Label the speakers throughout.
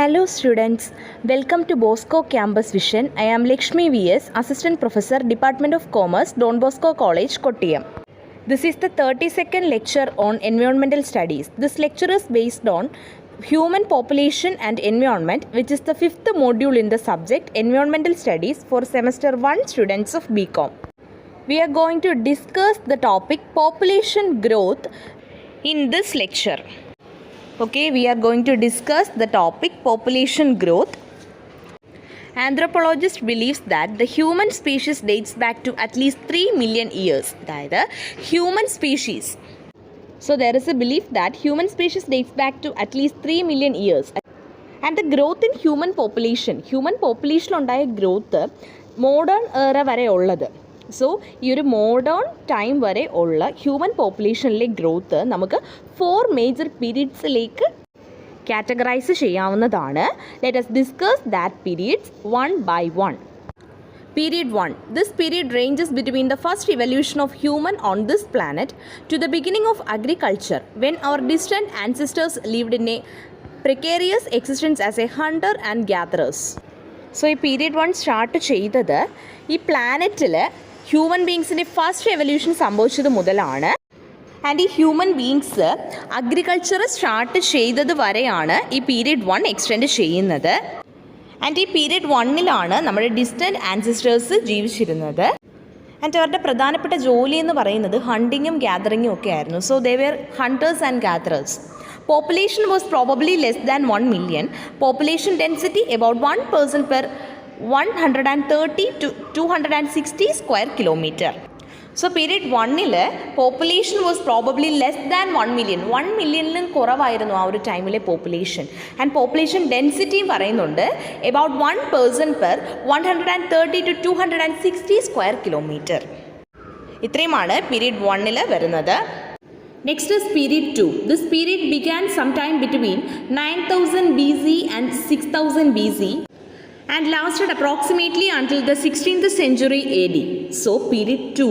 Speaker 1: Hello students, welcome to Bosco Campus Vision. I am Lakshmi VS, Assistant Professor, Department of Commerce, Don Bosco College, Kottayam. This is the 32nd lecture on environmental studies. This lecture is based on human population and environment, which is the 5th module in the subject environmental studies for semester 1 students of BCom. We are going to discuss the topic population growth in this lecture. Okay, we are going to discuss the topic population growth. Anthropologist believes that the human species dates back to at least 3 million years. That is, human species. So there is a belief that human species dates back to at least 3 million years. And the growth in human population ഉണ്ടായ growth modern era വരെ ഉള്ളത്. So ഈ ഒരു modern time വരെ ഉള്ള human പോപ്പുലേഷനിലെ growth നമുക്ക് 4 major പീരീഡ്സിലേക്ക് categorise ചെയ്യാവുന്നതാണ്. Let us discuss that periods one by one. Period 1. This period ranges between the first evolution of human on this planet to the beginning of agriculture, when our distant ancestors lived in a precarious existence as a hunter and gatherers. So ഈ period 1 start ചെയ്തത് ഈ പ്ലാനറ്റിൽ human ബീങ്സിൻ്റെ first evolution സംഭവിച്ചത് മുതലാണ്. And ഈ human beings agriculture start ചെയ്തത് വരെയാണ് ഈ period 1 extend ചെയ്യുന്നത്. ആൻഡ് ഈ പീരീഡ് 1-ലാണ് നമ്മുടെ ഡിസ്റ്റൻറ്റ് ആൻസിസ്റ്റേഴ്സ് ജീവിച്ചിരുന്നത്. ആൻഡ് അവരുടെ പ്രധാനപ്പെട്ട ജോലി എന്ന് പറയുന്നത് ഹണ്ടിങ്ങും ഗ്യാതറിങ്ങും ഒക്കെ ആയിരുന്നു. So they were hunters and gatherers. Population was probably less than 1 million. Population density about 1 person per 130 to 260 square kilometer. So period 1-ൽ population was probably less than 1 million. 1 millionലും കുറവായിരുന്നു ആ ഒരു ടൈമിലെ പോപ്പുലേഷൻ. ആൻഡ് പോപ്പുലേഷൻ ഡെൻസിറ്റി പറയുന്നുണ്ട് about 1 person per 130 to 260 square kilometer. ഇത്രയുമാണ് period 1-ൽ വരുന്നത്. Next is period 2. This period began sometime between 9000 BC and 6000 BC and lasted approximately until the 16th century AD. So period 2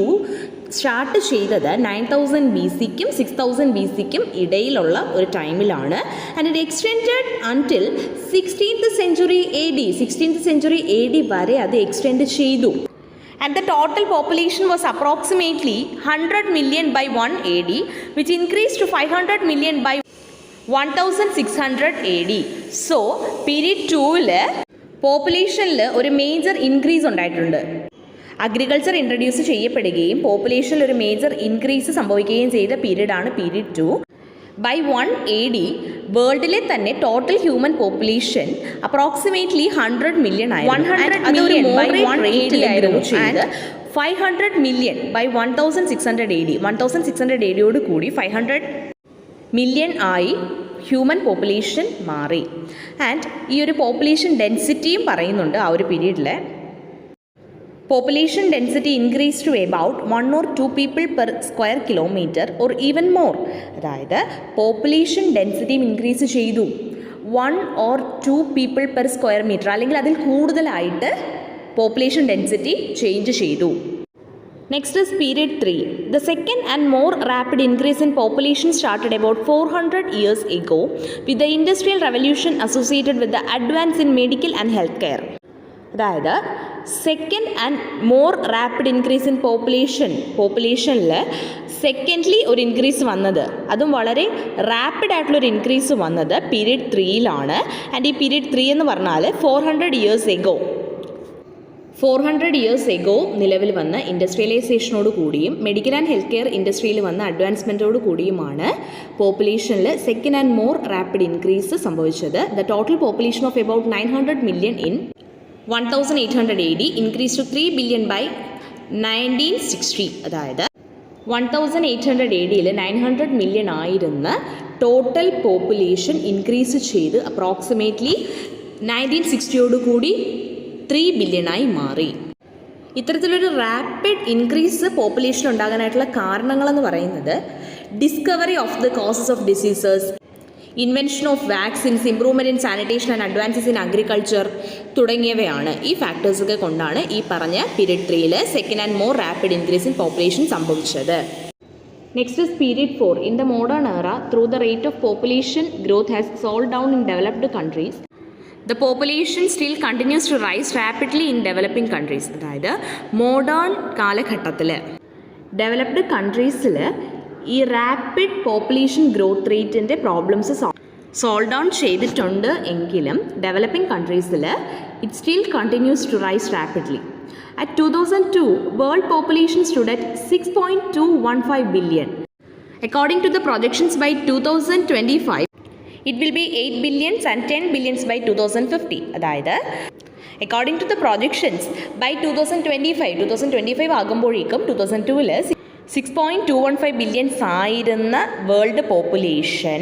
Speaker 1: start ചെയ്തത് 9000 BC-ക്കും 6000 BC-ക്കും ഇടയിലുള്ള ഒരു ടൈമിലാണ്. And it extended until 16th century AD. 16th century AD വരെ അത് extend ചെയ്തു. And the total population was approximately 100 million by 1 AD, which increased to 500 million by 1600 AD. So, period 2-ൽ പോപ്പുലേഷനിൽ ഒരു major increase ഉണ്ടായിട്ടുണ്ട്. Agriculture introduce ചെയ്യപ്പെടുകയും പോപ്പുലേഷനിൽ ഒരു major increase സംഭവിക്കുകയും ചെയ്ത പീരീഡാണ് period 2. By 1 AD വേൾഡിലെ തന്നെ total human population approximately 100 million ആയിരുന്നു. 500 million by 1600 AD. 1600 AD കൂടി 500 million ആയി ഹ്യൂമൻ പോപ്പുലേഷൻ മാറി. ആൻഡ് ഈ ഒരു പോപ്പുലേഷൻ ഡെൻസിറ്റിയും പറയുന്നുണ്ട് ആ ഒരു പീരീഡിൽ. Population density increased to about 1 or 2 people per square kilometer or even more. അതായത് പോപ്പുലേഷൻ ഡെൻസിറ്റിയും ഇൻക്രീസ് ചെയ്തു. 1 or 2 people per square meter അല്ലെങ്കിൽ അതിൽ കൂടുതലായിട്ട് പോപ്പുലേഷൻ ഡെൻസിറ്റി ചേഞ്ച് ചെയ്തു. Next is period 3. The second and more rapid increase in population started about 400 years ago with the industrial revolution associated with the advance in medical and healthcare. അതായത് second and more rapid increase in പോപ്പുലേഷനിൽ secondly ഒരു increase വന്നത്, അതും വളരെ rapid ആയിട്ടുള്ളൊരു increase വന്നത് period 3-ലാണ്. And ഈ പീരീഡ് 3 എന്ന് പറഞ്ഞാൽ 400 ഇയേഴ്സ് എഗോ നിലവിൽ വന്ന ഇൻഡസ്ട്രിയലൈസേഷനോട് കൂടിയും മെഡിക്കൽ ആൻഡ് ഹെൽത്ത് കെയർ ഇൻഡസ്ട്രിയിൽ വന്ന അഡ്വാൻസ്മെൻറ്റോട് കൂടിയുമാണ് പോപ്പുലേഷനിൽ second and more rapid increase സംഭവിച്ചത്. The total population of about 900 million in 1800 AD increased to 3 billion by 1960. അതായത് 1800 AD-ൽ 900 മില്യൺ ആയിരുന്ന ടോട്ടൽ പോപ്പുലേഷൻ ഇൻക്രീസ് ചെയ്ത് അപ്രോക്സിമേറ്റ്ലി 1960 കൂടി 3 ബില്യണായി മാറി. ഇത്തരത്തിലൊരു റാപ്പിഡ് ഇൻക്രീസ് പോപ്പുലേഷൻ ഉണ്ടാകാനായിട്ടുള്ള കാരണങ്ങളെന്ന് പറയുന്നത് discovery of the causes of diseases, invention of vaccines, improvement in sanitation and advances in agriculture തുടങ്ങിയവയാണ്. ഈ ഫാക്ടേഴ്സൊക്കെ കൊണ്ടാണ് ഈ പറഞ്ഞ പീരീഡ് 3-ൽ second and more rapid increase in population സംഭവിച്ചത്. Next is period 4. In the modern era, through the rate of population growth has slowed down in developed countries, The population still continues to rise rapidly in developing countries. അതായത് modern കാലഘട്ടത്തിൽ developed കൺട്രീസിൽ ഈ rapid population growth റേറ്റിൻ്റെ problems solve down ചെയ്തിട്ടുണ്ട് എങ്കിലും developing കൺട്രീസിൽ it still continues to rise rapidly. At 2002, world population stood at 6.215 billion. According to the projections, by 2025, it will be 8 billions and 10 billions by 2050. അതായത് according to the projections, by 2025 ആകുമ്പോഴേക്കും 2002-ൽ 6.215 billions ആയിരുന്ന world population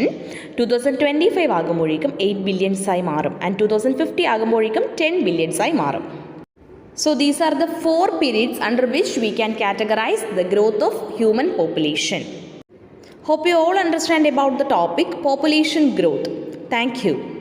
Speaker 1: 2025 ആകുമ്പോഴേക്കും 8 billions ആയി മാറും. And 2050 ആകുമ്പോഴേക്കും 10 billions ആയി മാറും. So these are the 4 periods under which we can categorize the growth of human population. Hope you all understand about the topic population growth. Thank you.